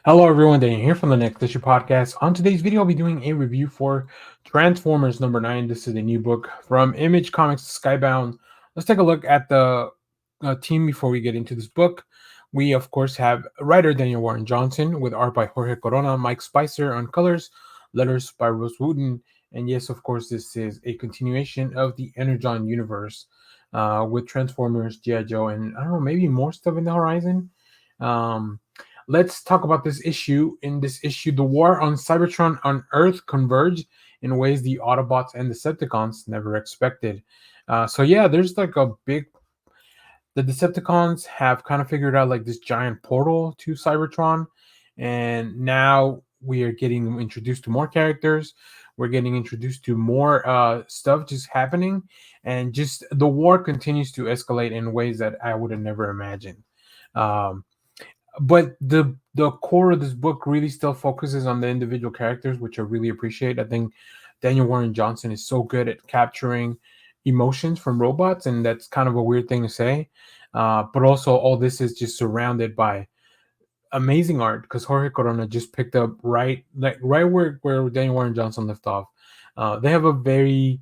Hello, everyone. Daniel here from the Next Issue Podcast. On today's video, I'll be doing a review for Transformers number 9. This is a new book from Image Comics Skybound. Let's take a look at the team before we get into this book. We, of course, have writer Daniel Warren Johnson with art by Jorge Corona, Mike Spicer on colors, letters by Rose Wooten. And yes, of course, this is a continuation of the Energon universe with Transformers, G.I. Joe, and I don't know, maybe more stuff in the horizon. Um, Let's talk about this issue. In this issue, the war on Cybertron on Earth converge in ways the Autobots and Decepticons never expected. So yeah, there's like a big. The Decepticons have kind of figured out like this giant portal to Cybertron, and now we are getting introduced to more characters. We're getting introduced to more stuff just happening, and just the war continues to escalate in ways that I would have never imagined. Um, but the core of this book really still focuses on the individual characters, which I really appreciate. I think Daniel Warren Johnson is so good at capturing emotions from robots, and that's kind of a weird thing to say. But also, all this is just surrounded by amazing art because Jorge Corona just picked up right where Daniel Warren Johnson left off. They have a very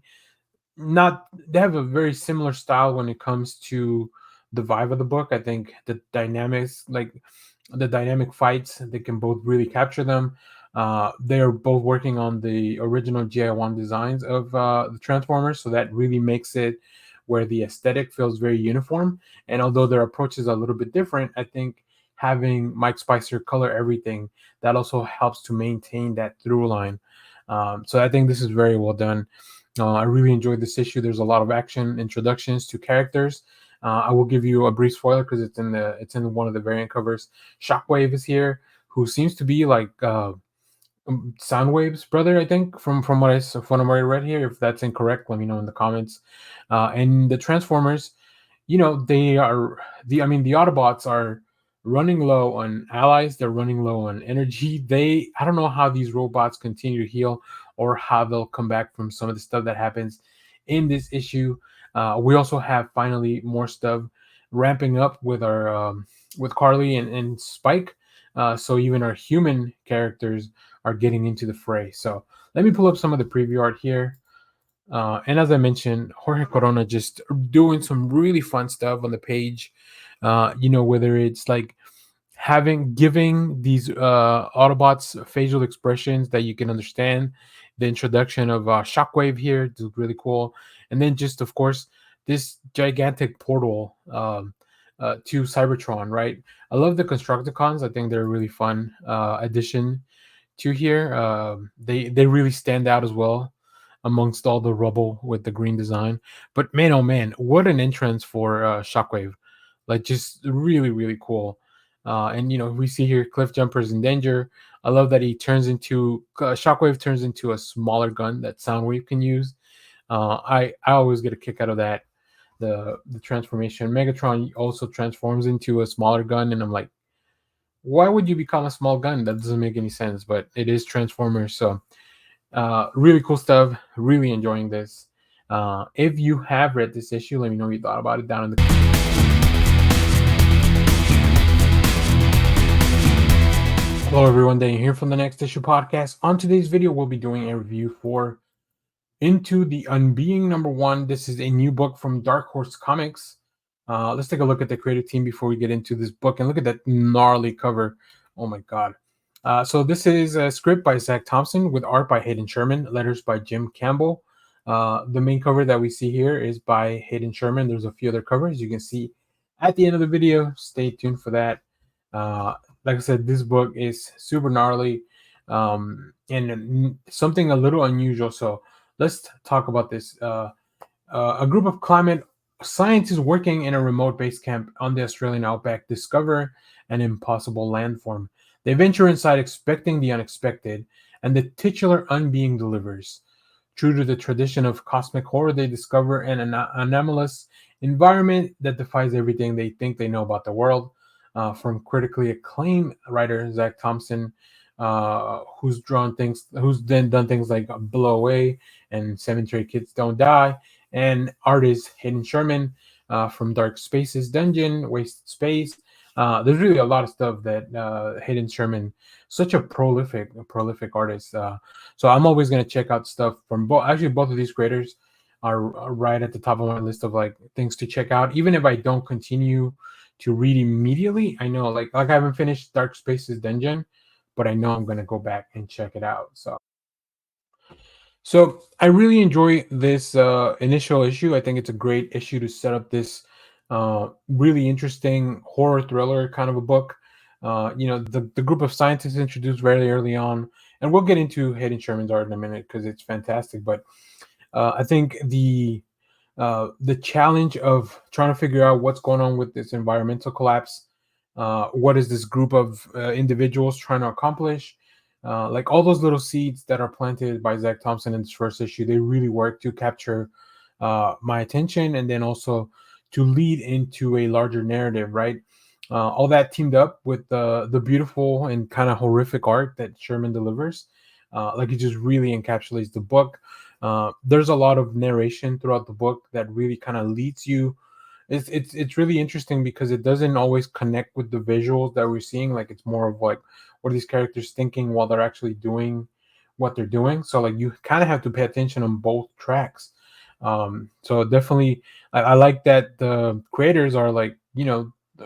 not they have a very similar style when it comes to the vibe of the book. I think the dynamics, like the dynamic fights, they can both really capture them. They're both working on the original GI1 designs of the Transformers, so that really makes it where the aesthetic feels very uniform. And although their approach is a little bit different, I think having Mike Spicer color everything, that also helps to maintain that through line. So I think this is very well done. I really enjoyed this issue. There's a lot of action, introductions to characters. I will give you a brief spoiler because it's in one of the variant covers. Shockwave is here, who seems to be like Soundwave's brother, I think, from what I read here. If that's incorrect, let me know in the comments. And the Transformers, they are the Autobots are running low on allies. They're running low on energy. I don't know how these robots continue to heal or how they'll come back from some of the stuff that happens in this issue. We also have finally more stuff ramping up with our with Carly and Spike. So even our human characters are getting into the fray. So let me pull up some of the preview art here. And as I mentioned, Jorge Corona just doing some really fun stuff on the page. Whether it's like giving these Autobots facial expressions that you can understand. The introduction of Shockwave here is really cool, and then just of course this gigantic portal to Cybertron. Right, I love the Constructicons. I think they're a really fun addition to here. They really stand out as well amongst all the rubble with the green design. But man, oh man, what an entrance for Shockwave! Like just really really cool. And we see here Cliff Jumper's in danger. I love that he turns into Shockwave turns into a smaller gun that Soundwave can use. I always get a kick out of that. The transformation. Megatron also transforms into a smaller gun, and I'm like, why would you become a small gun? That doesn't make any sense. But it is Transformers, so really cool stuff. Really enjoying this. If you have read this issue, let me know what you thought about it down in the. Hello, everyone. Daniel here from the Next Issue Podcast. On today's video, we'll be doing a review for Into the Unbeing number 1. This is a new book from Dark Horse Comics. Let's take a look at the creative team before we get into this book and look at that gnarly cover. Oh my god. So this is a script by Zach Thompson with art by Hayden Sherman, letters by Jim Campbell. The main cover that we see here is by Hayden Sherman. There's a few other covers you can see at the end of the video. Stay tuned for that. Like I said, this book is super gnarly and something a little unusual. So let's talk about this. A group of climate scientists working in a remote base camp on the Australian outback discover an impossible landform. They venture inside expecting the unexpected, and the titular unbeing delivers. True to the tradition of cosmic horror, they discover an anomalous environment that defies everything they think they know about the world. From critically acclaimed writer Zach Thompson, who's then done things like Blow Away and Cemetery Kids Don't Die, and artist Hayden Sherman from Dark Spaces Dungeon, Wasted Space. There's really a lot of stuff that Hayden Sherman, such a prolific artist. So I'm always gonna check out stuff from both. Actually, both of these creators are right at the top of my list of like things to check out. Even if I don't continue to read immediately, I know like I haven't finished Dark Spaces Dungeon, but I know I'm gonna go back and check it out. So I really enjoy this initial issue. I think it's a great issue to set up this really interesting horror thriller kind of a book. The group of scientists introduced very early on, and we'll get into Hayden Sherman's art in a minute because it's fantastic. But I think the challenge of trying to figure out what's going on with this environmental collapse. What is this group of individuals trying to accomplish? Like all those little seeds that are planted by Zach Thompson in this first issue, they really work to capture my attention and then also to lead into a larger narrative, right? All that teamed up with the beautiful and kind of horrific art that Sherman delivers. Like it just really encapsulates the book. There's a lot of narration throughout the book that really kind of leads you. It's really interesting because it doesn't always connect with the visuals that we're seeing. Like it's more of like what are these characters thinking while they're actually doing what they're doing. So like you kind of have to pay attention on both tracks. So definitely, I like that the creators are like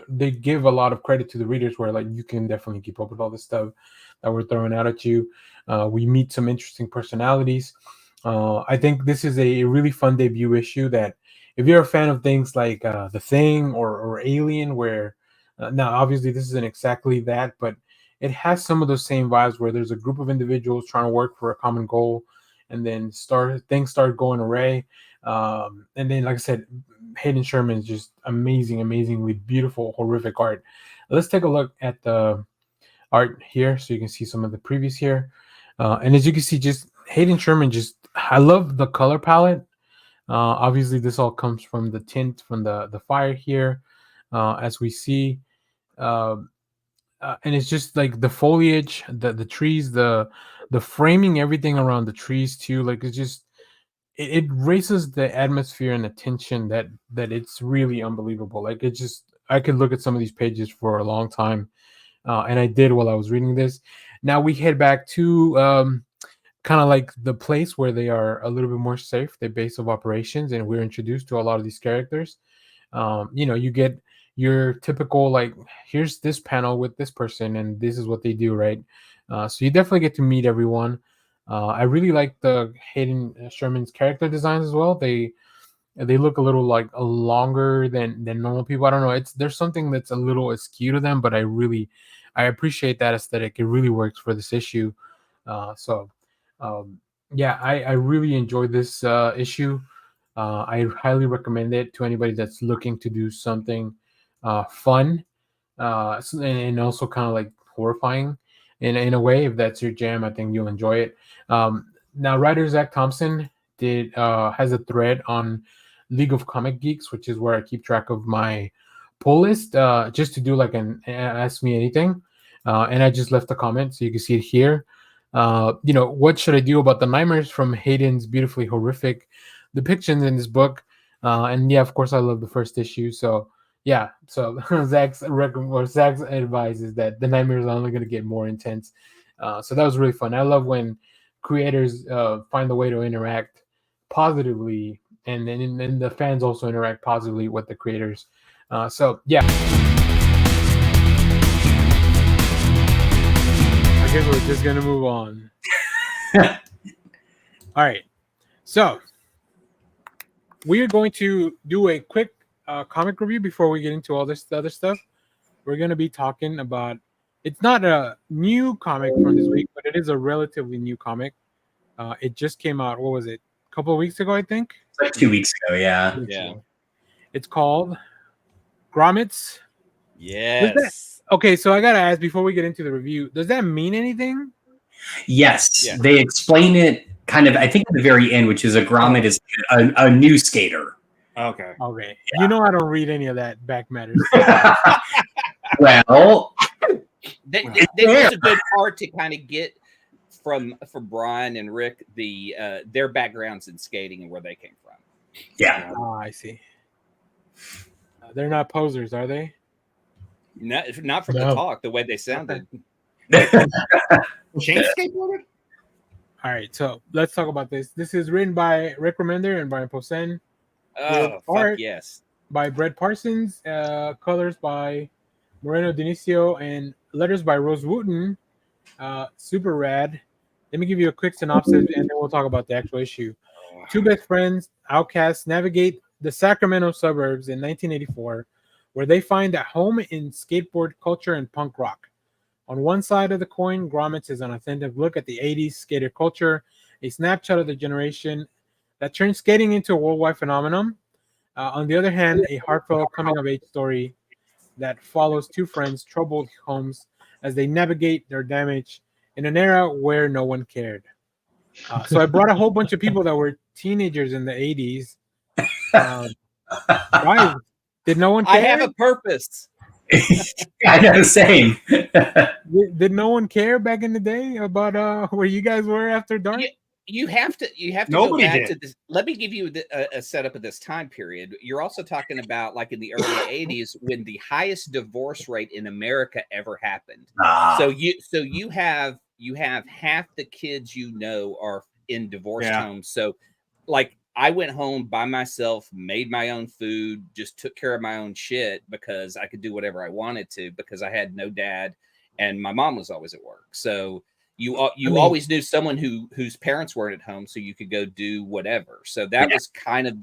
they give a lot of credit to the readers where like you can definitely keep up with all the stuff that we're throwing out at you. We meet some interesting personalities. I think this is a really fun debut issue that if you're a fan of things like The Thing or Alien, where now obviously this isn't exactly that, but it has some of those same vibes where there's a group of individuals trying to work for a common goal, and then things start going awry. And then, like I said, Hayden Sherman is just amazingly beautiful, horrific art. Let's take a look at the art here, so you can see some of the previews here. And as you can see, just Hayden Sherman, just I love the color palette. Obviously, this all comes from the tint from the fire here, as we see, uh, and it's just like the foliage, the trees, the framing, everything around the trees too. Like it's just it raises the atmosphere and the tension that it's really unbelievable. Like it just I could look at some of these pages for a long time, and I did while I was reading this. Now we head back to kind of like the place where they are a little bit more safe, the base of operations, and we're introduced to a lot of these characters. You get your typical like, here's this panel with this person, and this is what they do, right? So you definitely get to meet everyone. I really like the Hayden Sherman's character designs as well. They look a little like longer than normal people. I don't know. There's something that's a little askew to them, but I appreciate that aesthetic. It really works for this issue. So yeah, I really enjoyed this issue. I highly recommend it to anybody that's looking to do something fun and also kind of like horrifying in a way. If that's your jam, I think you'll enjoy it. Now, writer Zach Thompson did has a thread on League of Comic Geeks, which is where I keep track of my pull list, just to do like an ask me anything. And I just left a comment, so you can see it here. What should I do about the nightmares from Hayden's beautifully horrific depictions in this book? And yeah, of course, I love the first issue. So yeah, so Zach's advice is that the nightmares are only going to get more intense. So that was really fun. I love when creators find a way to interact positively, and the fans also interact positively with the creators. So yeah, I guess we're just gonna move on. All right, so we are going to do a quick comic review before we get into all this other stuff. We're going to be talking about. It's not a new comic from this week, but it is a relatively new comic. It just came out. What was it? A couple of weeks ago, I think. Like 2 weeks ago, yeah. Yeah. It's called Grommets. Yes. Okay, so I gotta ask before we get into the review. Does that mean anything? Yes, Yeah. they explain it kind of, I think, at the very end, which is a grommet is a new skater. Okay. Okay. Yeah. I don't read any of that back matter. Well, This is a good part to kind of get from Brian and Rick their backgrounds in skating and where they came from. Yeah. I see. They're not posers, are they? Not from the No. talk, the way they sounded. Shane skateboarded? All right, so let's talk about this. This is written by Rick Remender and Brian Posehn. Oh, fuck art yes. by Brett Parsons, colors by Moreno Dinicio, and letters by Rose Wooten. Super rad. Let me give you a quick synopsis, and then we'll talk about the actual issue. Two best friends, outcasts, navigate the Sacramento suburbs in 1984, where they find a home in skateboard culture and punk rock. On one side of the coin, Grommets is an authentic look at the 80s skater culture, a snapshot of the generation that turned skating into a worldwide phenomenon. On the other hand, a heartfelt coming-of-age story that follows two friends' troubled homes as they navigate their damage in an era where no one cared. So I brought a whole bunch of people that were teenagers in the 80s. Guys, did no one care? I have a purpose. I know, same. Did no one care back in the day about where you guys were after dark? You have to Nobody go back did. to this. Let me give you a setup of this time period. You're also talking about like in the early 80s when the highest divorce rate in America ever happened. So you have half the kids are in divorced homes. So like I went home by myself, made my own food, just took care of my own shit because I could do whatever I wanted to because I had no dad and my mom was always at work. So you always knew someone whose parents weren't at home, so you could go do whatever. So that was kind of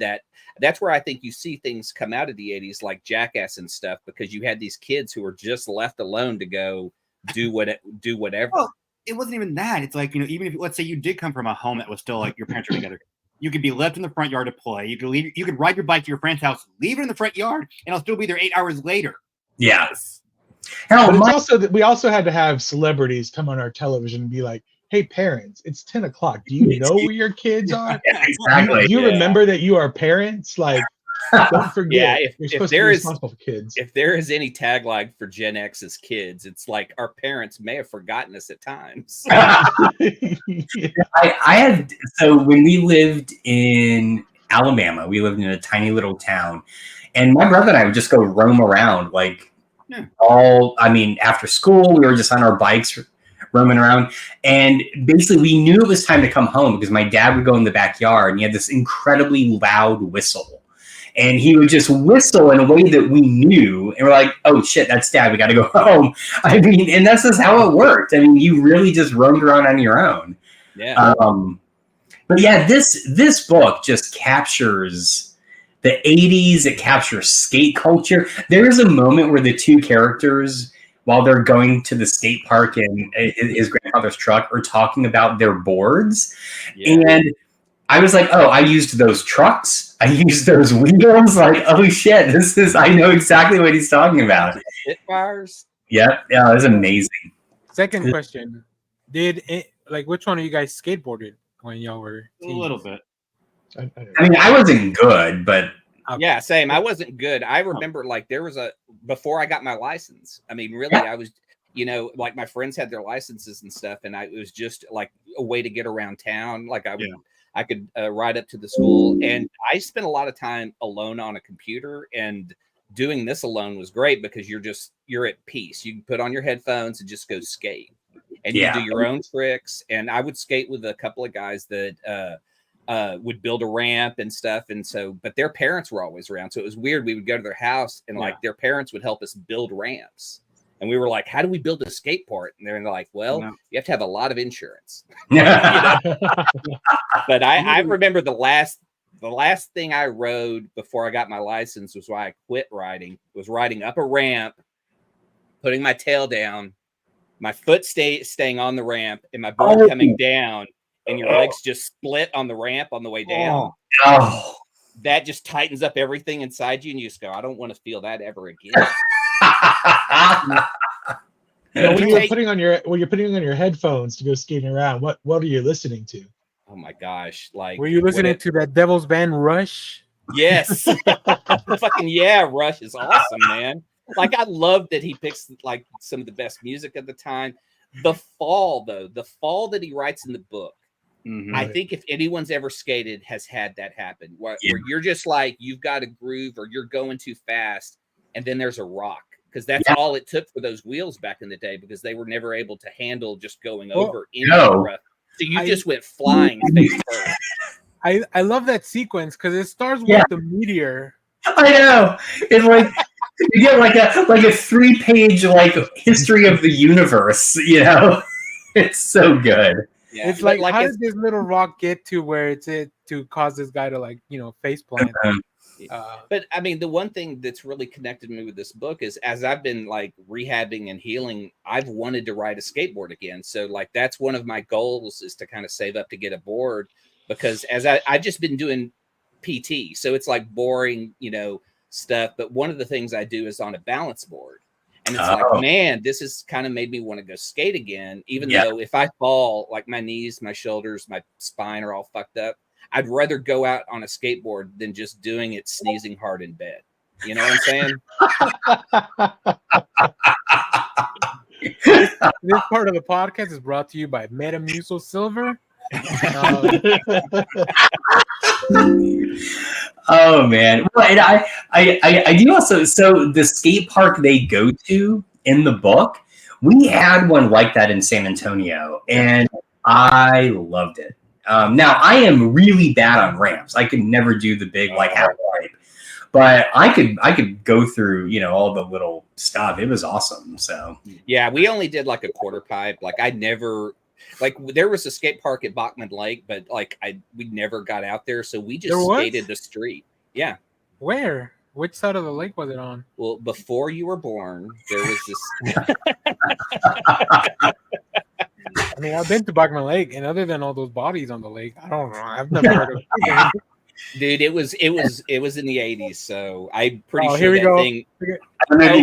that's where I think you see things come out of the 80s like Jackass and stuff, because you had these kids who were just left alone to go do whatever. Well, it wasn't even that. It's like, even if, let's say you did come from a home that was still like your parents were together, you could be left in the front yard to play. You could leave. You could ride your bike to your friend's house, leave it in the front yard, and I'll still be there 8 hours later. Yes. But it's also that we also had to have celebrities come on our television and be like, "Hey, parents, it's 10 o'clock. Do you know where your kids are? Exactly. Do you remember that you are parents? Like, don't forget. You're supposed to be responsible for kids." If there is any tagline for Gen X's kids, it's like our parents may have forgotten us at times. I had so when we lived in Alabama, we lived in a tiny little town, and my brother and I would just go roam around after school, we were just on our bikes roaming around. And basically we knew it was time to come home because my dad would go in the backyard and he had this incredibly loud whistle. And he would just whistle in a way that we knew. And we're like, oh shit, that's dad. We got to go home. I mean, and that's just how it worked. I mean, you really just roamed around on your own. Yeah. But yeah, this book just captures the 80s. It captures skate culture. There's a moment where the two characters, while they're going to the skate park in his grandfather's truck, are talking about their boards. Yeah. And I was like, oh, I used those trucks. I used those wheels. Like, oh shit, I know exactly what he's talking about. Spitfires. Yeah, it was amazing. Second question. Which one of you guys skateboarded when y'all were teens? A little bit. I mean, I wasn't good, but yeah, same. I wasn't good. I remember there was before I got my license. I mean, really, I was, like my friends had their licenses and stuff, and it was just like a way to get around town. Like I could ride up to the school, and I spent a lot of time alone on a computer, and doing this alone was great because you're at peace. You can put on your headphones and just go skate, and you do your own tricks. And I would skate with a couple of guys that would build a ramp and stuff. And so, but their parents were always around. So it was weird. We would go to their house and their parents would help us build ramps. And we were like, how do we build a skate park? And they're like, well, you have to have a lot of insurance. But I remember the last thing I rode before I got my license was why I quit riding, was riding up a ramp, putting my tail down, my foot staying on the ramp and my board coming down. And your legs just split on the ramp on the way down. Oh. That just tightens up everything inside you, and you just go, I don't want to feel that ever again. When you're putting on your headphones to go skating around, what are you listening to? Oh my gosh! Were you listening to that Devil's Band Rush? Yes. Fucking yeah, Rush is awesome, man. Like I love that he picks like some of the best music at the time. The fall that he writes in the book. Mm-hmm. I think if anyone's ever skated has had that happen where you're just like, you've got a groove or you're going too fast and then there's a rock because that's all it took for those wheels back in the day, because they were never able to handle just going over any rough. So you just went flying face first. I love that sequence because it starts with the meteor. I know. It's like you get like a 3-page like history of the universe. You know, it's so good. Yeah. It's like how did this little rock get to where it's to cause this guy to like face plant? But I mean, the one thing that's really connected me with this book is, as I've been like rehabbing and healing, I've wanted to ride a skateboard again. So like that's one of my goals, is to kind of save up to get a board, because as I've just been doing PT, so it's like boring, stuff. But one of the things I do is on a balance board, and it's like, man, this has kind of made me want to go skate again. Even though if I fall, like my knees, my shoulders, my spine are all fucked up, I'd rather go out on a skateboard than just doing it sneezing hard in bed. You know what I'm saying? This part of the podcast is brought to you by Metamucil Silver. Oh man! Well, and I do also. So the skate park they go to in the book, we had one like that in San Antonio, and I loved it. Now I am really bad on ramps. I could never do the big like half pipe, but I could go through all the little stuff. It was awesome. So yeah, we only did like a quarter pipe. Like I never, like there was a skate park at Bachman Lake, but like we never got out there, so we just skated the street. Yeah. Where? Which side of the lake was it on? Well, before you were born, there was this. I mean, I've been to Bachman Lake, and other than all those bodies on the lake, I don't know. I've never heard of it. Dude, it was in the 80s, so I'm pretty sure here we go. thing. I don't know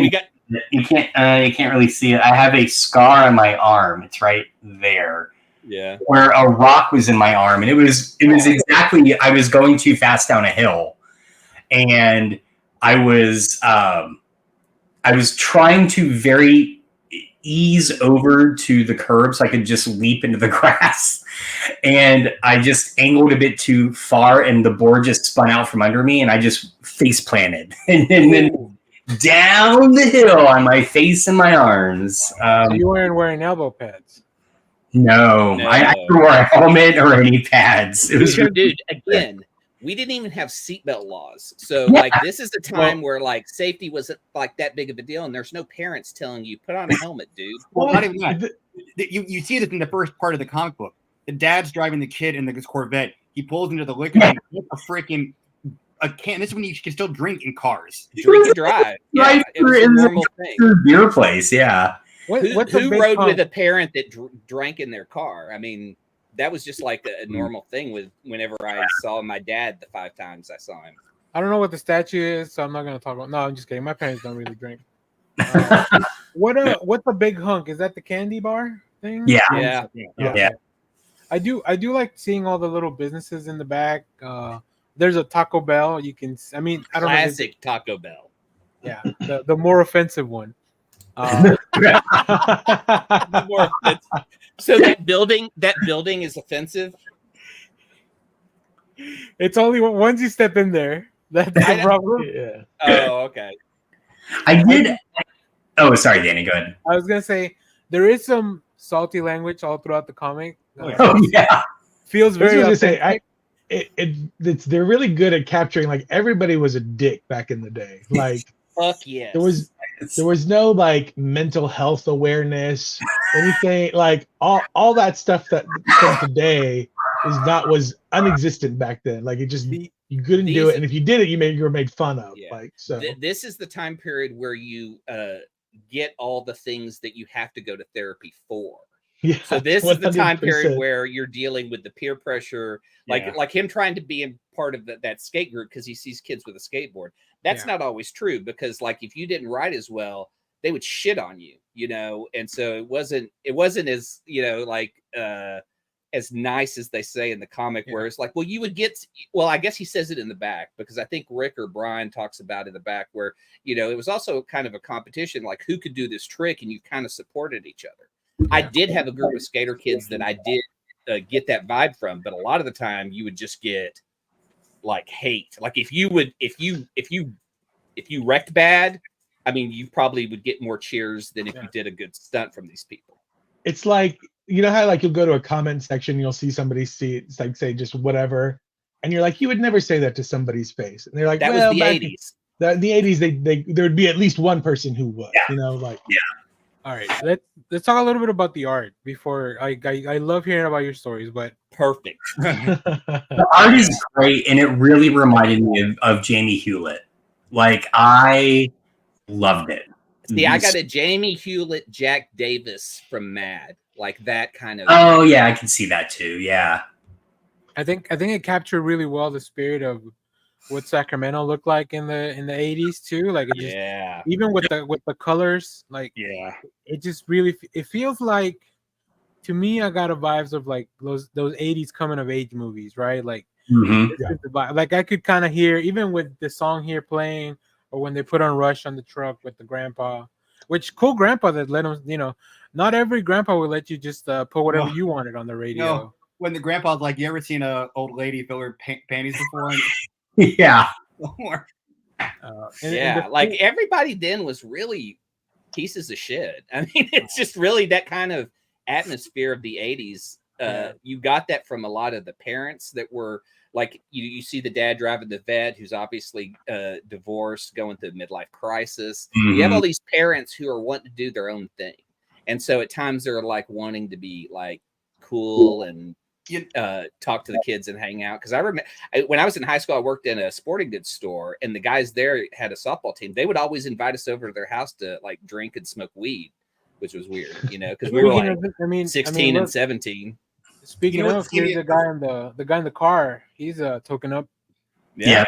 you can't really see it. I have a scar on my arm. It's right there. Yeah. Where a rock was in my arm, and it was exactly, I was going too fast down a hill, and I was trying to very ease over to the curb so I could just leap into the grass, and I just angled a bit too far, and the board just spun out from under me, and I just face planted, and then down the hill on my face and my arms. So you weren't wearing elbow pads? No. I never wore a helmet or any pads. It was dude. Again, we didn't even have seatbelt laws, so like this is the time where like safety wasn't like that big of a deal, and there's no parents telling you put on a helmet, dude. Well, not even that. You see this in the first part of the comic book. The dad's driving the kid in this Corvette. He pulls into the liquor and puts a freaking can. This is when you can still drink in cars. Drink and drive. Yeah, it was a normal thing. Beer place, yeah. Who rode with a parent that drank in their car? I mean, that was just like a normal thing whenever I saw my dad the 5 times I saw him. I don't know what the statue is, so I'm not going to talk about. No, I'm just kidding. My parents don't really drink. What's the big hunk? Is that the candy bar thing? Yeah. I do like seeing all the little businesses in the back. There's a Taco Bell. I don't know. Classic Taco Bell. Yeah, the more offensive one. So that building is offensive. It's only once you step in there. That's the problem. Yeah. Oh, okay. I did. Oh, sorry, Danny. Go ahead. I was gonna say there is some salty language all throughout the comic. Feels very. They're really good at capturing like everybody was a dick back in the day. Like, fuck yes. There was no like mental health awareness, anything like all that stuff that from today was unexistent back then. Like it just you couldn't do it, and if you did it, you were made fun of. Yeah. Like so. This is the time period where you get all the things that you have to go to therapy for. Yeah, so this 100%. Is the time period where you're dealing with the peer pressure, like him trying to be in part of that skate group because he sees kids with a skateboard. That's not always true, because like if you didn't ride as well, they would shit on you, and so it wasn't as as nice as they say in the comic, where it's like, well, you would get, well, I guess he says it in the back, because I think Rick or Brian talks about in the back where, it was also kind of a competition, like who could do this trick, and you kind of supported each other. I did have a group of skater kids that I did get that vibe from, but a lot of the time you would just get like hate. Like if you wrecked bad, I mean, you probably would get more cheers than if you did a good stunt from these people. It's like, you know how like you'll go to a comment section, you'll see somebody it's like say just whatever, and you're like, you would never say that to somebody's face, and they're like, That well, was the back 80s. in the 80s, there would be at least one person who would, you know, like. Yeah. All right, let's talk a little bit about the art before I love hearing about your stories, but Perfect. The art is great, and it really reminded me of Jamie Hewlett. Like, I loved it. See, I got a Jamie Hewlett, Jack Davis from Mad, like that kind of. Oh yeah, I can see that too. Yeah, I think it captured really well the spirit of what Sacramento looked like in the 80s too. Like it just even with the colors, like it just really it feels like, to me, I got a vibes of like those 80s coming of age movies, right? Like this is the vibe. Like I could kind of hear, even with the song here playing, or when they put on Rush on the truck with the grandpa, which cool grandpa that let him, you know, not every grandpa will let you just put whatever you wanted on the radio. No, when the grandpa's like, you ever seen a old lady fill her panties before? Yeah. Like everybody then was really pieces of shit. I mean, it's just really that kind of atmosphere of the 80s. You got that from a lot of the parents that were like, you see the dad driving the vet who's obviously divorced, going through midlife crisis. You have all these parents who are wanting to do their own thing, and so at times they're like wanting to be like cool and talk to the kids and hang out. Because I remember when I was in high school, I worked in a sporting goods store, and the guys there had a softball team. They would always invite us over to their house to like drink and smoke weed, which was weird, you know, because we were like 16 and 17. Speaking of, here's the guy in the car. He's token up. Yeah.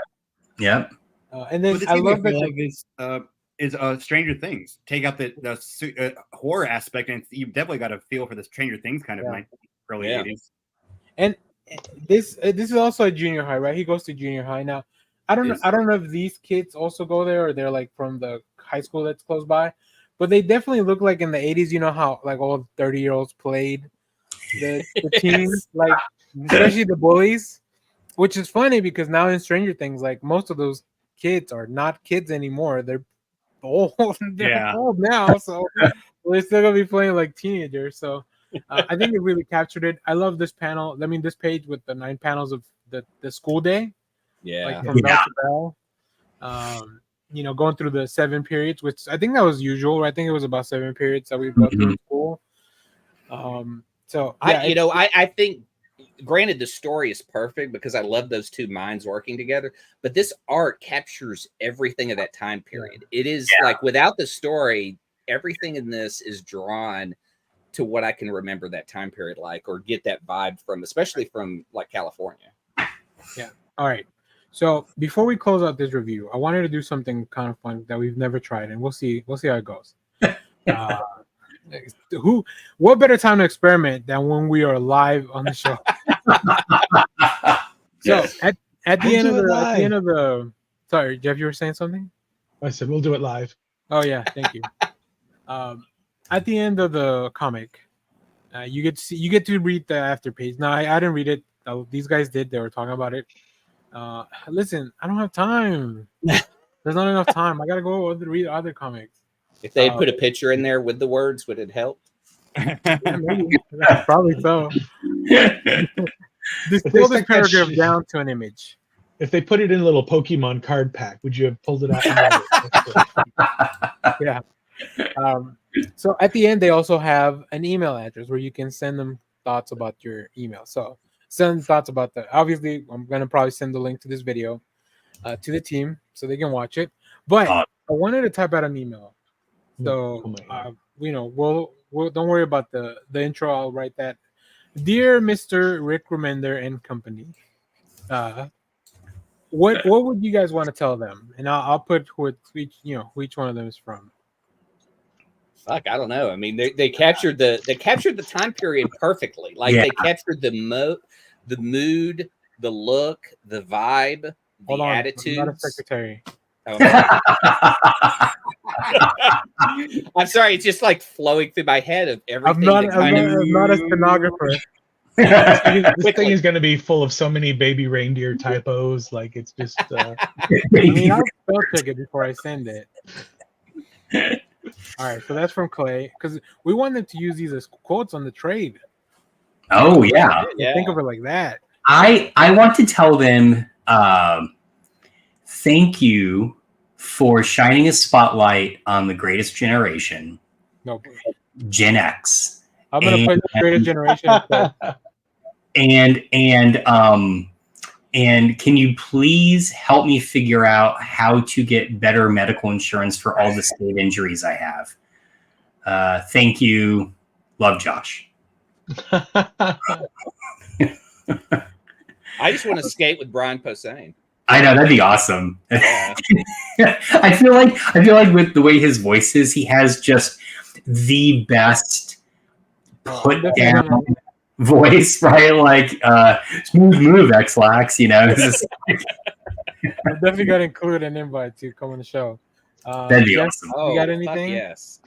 And then I love that is Stranger Things. Take out the horror aspect, and you've definitely got a feel for the Stranger Things kind of early 80s. And this is also a junior high, right? He goes to junior high now. I don't know if these kids also go there, or they're like from the high school that's close by, but they definitely look like in the 80s. You know how like all 30-year-olds played the teams, like especially the bullies, which is funny because now in Stranger Things, like most of those kids are not kids anymore. They're old. They're old now, so they're still gonna be playing like teenagers. So I think it really captured it. I love this panel. I mean, this page with the 9 panels of the school day. Like from bell to bell. You know, going through the 7 periods, which I think that was usual. I think it was about 7 periods that we go through in school. So I think, granted, the story is perfect because I love those two minds working together, but this art captures everything of that time period. It is like, without the story, everything in this is drawn to what I can remember that time period like, or get that vibe from, especially from like California. Yeah. All right. So before we close out this review, I wanted to do something kind of fun that we've never tried, and we'll see how it goes. What better time to experiment than when we are live on the show? So at the end of the sorry, Jeff, you were saying something? I said we'll do it live. Oh yeah, thank you. At the end of the comic, you get to read the after page. Now I didn't read it. These guys did. They were talking about it. Listen, I don't have time. There's not enough time. I gotta go read other comics. If they put a picture in there with the words, would it help? Maybe. Probably so. Distill this paragraph down to an image. If they put it in a little Pokemon card pack, would you have pulled it out? And yeah. So at the end, they also have an email address where you can send them thoughts about your email. So send thoughts about that. Obviously, I'm going to probably send the link to this video to the team so they can watch it. But I wanted to type out an email. So, we'll don't worry about the intro. I'll write that. Dear Mr. Rick Remender and company, what would you guys want to tell them? And I'll put who each one of them is from. Fuck, I don't know. I mean, they captured the time period perfectly. Like they captured the mood, the look, the vibe, the attitude. I'm not a secretary. I'm sorry, it's just like flowing through my head of everything. I'm not a stenographer. This thing is going to be full of so many baby reindeer typos. Like it's just. I mean, I'll spell check it before I send it. All right, so that's from Clay because we wanted to use these as quotes on the trade. Oh yeah. Yeah. Think of it like that. I want to tell them thank you for shining a spotlight on the greatest generation, Nope. Gen X. I'm gonna put greatest generation. And can you please help me figure out how to get better medical insurance for all the skate injuries I have? Thank you. Love, Josh. I just want to skate with Brian Posehn. I know, that'd be awesome. Yeah. I feel like with the way his voice is, he has just the best put down voice, right? Like smooth move, X-Lax, you know. It's just I'm definitely gonna include an invite to come on the show. that'd be Jeff, awesome. Oh, you got fuck anything? yes.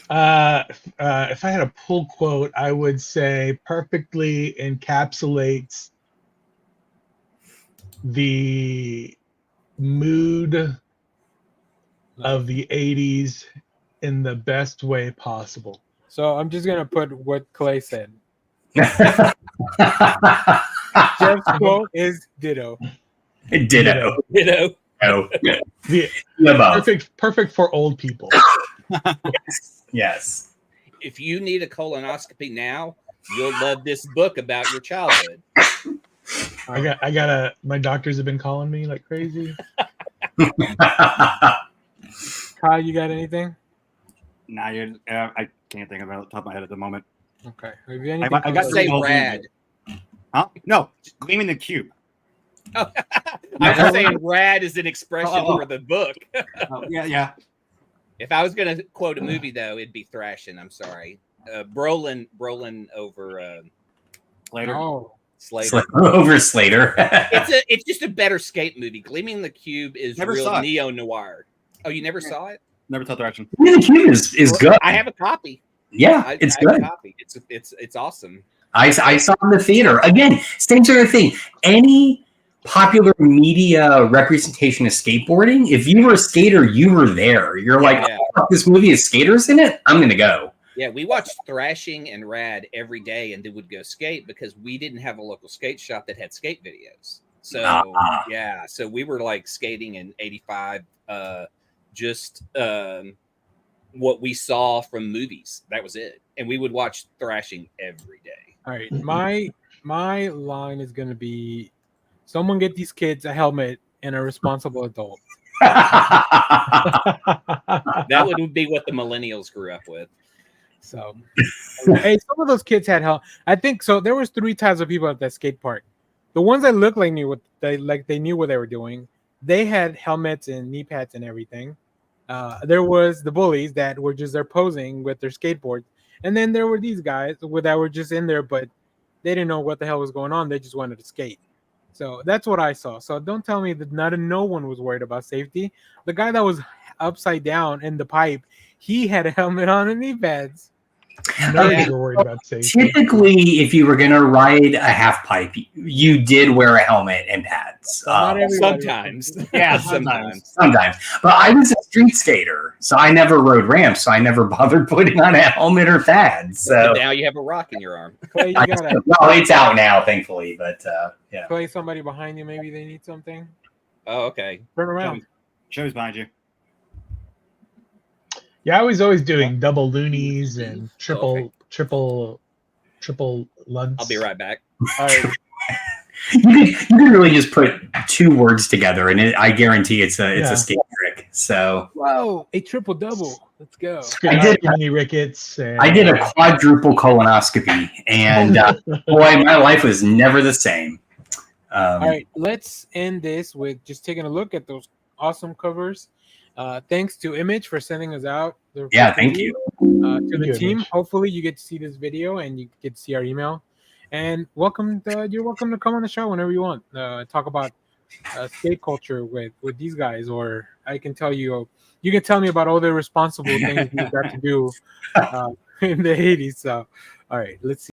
If I had a pull quote, I would say perfectly encapsulates the mood of the 80s in the best way possible. So I'm just gonna put what Clay said. Ditto. Jeff's quote is ditto. You know, Oh, The above. perfect for old people. Yes. if you need a colonoscopy now, you'll love this book about your childhood. My doctors have been calling me like crazy. Kyle, you got anything? Nah, I can't think of it off the top of my head at the moment. Okay. Have you anything? I got Say the whole thing. rad. Huh? No, Gleaming the Cube. Oh, I was saying rad is an expression Oh. for the book. Yeah. If I was going to quote a movie, though, it'd be Thrashing. I'm sorry. Brolin over Later. Oh, Slater. Over Slater. It's just a better skate movie. Gleaming the Cube is Never real saw it. neo-noir. Oh, you never saw it? Never saw Direction. The Cube is good. I have a copy. Yeah, it's I have good. a copy. It's awesome. I saw it in the theater. Again, same sort of thing. Any popular media representation of skateboarding, if you were a skater, you were there. You're like, Yeah. oh, fuck, this movie has skaters in it? I'm going to go. Yeah, we watched Thrashing and Rad every day and then would go skate because we didn't have a local skate shop that had skate videos. So, yeah, so we were like skating in 85, just what we saw from movies. That was it. And we would watch Thrashing every day. all right. My line is gonna be, someone get these kids a helmet and a responsible adult. That would be what the millennials grew up with. So, hey, some of those kids had help. I think so. There was 3 types of people at that skate park. The ones that looked like knew what they knew what they were doing. They had helmets and knee pads and everything. There was the bullies that were just there posing with their skateboards, and then there were these guys that were just in there, but they didn't know what the hell was going on. They just wanted to skate. So that's what I saw. So don't tell me that no one was worried about safety. The guy that was upside down in the pipe, he had a helmet on and knee pads. Nerds were worried about safety. Typically, if you were going to ride a half pipe, you did wear a helmet and pads. Not everybody. Sometimes. Yeah, sometimes. Sometimes. But I was a street skater, so I never rode ramps, so I never bothered putting on a helmet or pads. So But now you have a rock in your arm. Clay, you gotta well, it's out now, thankfully. But yeah. Clay, somebody behind you. Maybe they need something. Oh, okay. Turn around. Show's behind you. Yeah, I was always doing double loonies and okay. triple lunts. I'll be right back. All right. You can really just put 2 words together, and I guarantee it's a skate trick. So Whoa, a triple double. Let's go. I did- mini rickets. And, I did a quadruple colonoscopy, and boy, my life was never the same. All right, let's end this with just taking a look at those awesome covers. Thanks to Image for sending us out. Yeah, thank you. To the you, team. Image. Hopefully, you get to see this video and you get to see our email. And you're welcome to come on the show whenever you want. Talk about skate culture with these guys, or I can tell you can tell me about all the responsible things you got to do in the 80s. So, all right, let's see.